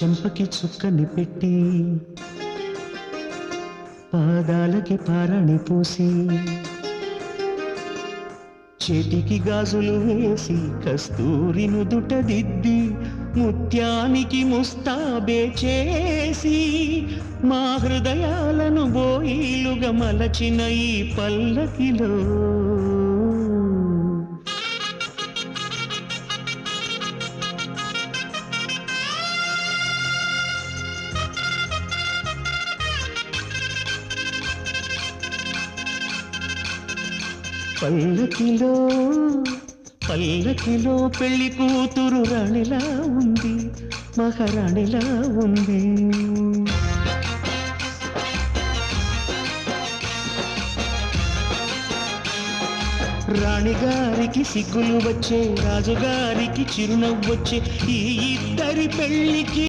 చెంపకి చుక్కని పెట్టి పాదాలకి పారాణి పూసి చేతికి గాజులు వేసి కస్తూరి నుదుట దిద్ది ముత్యానికి ముస్తాబే చేసి మా హృదయాలను బోయిలుగా మలచిన ఈ పల్లకిలో పల్లకిలో పల్లకిలో పెళ్లి కూతురు రాణిలా ఉంది, మహారాణిలా ఉంది. రాణిగారికి సిగ్గులు వచ్చే, రాజుగారికి చిరునవ్వొచ్చే ఈ ఇద్దరి పెళ్లికి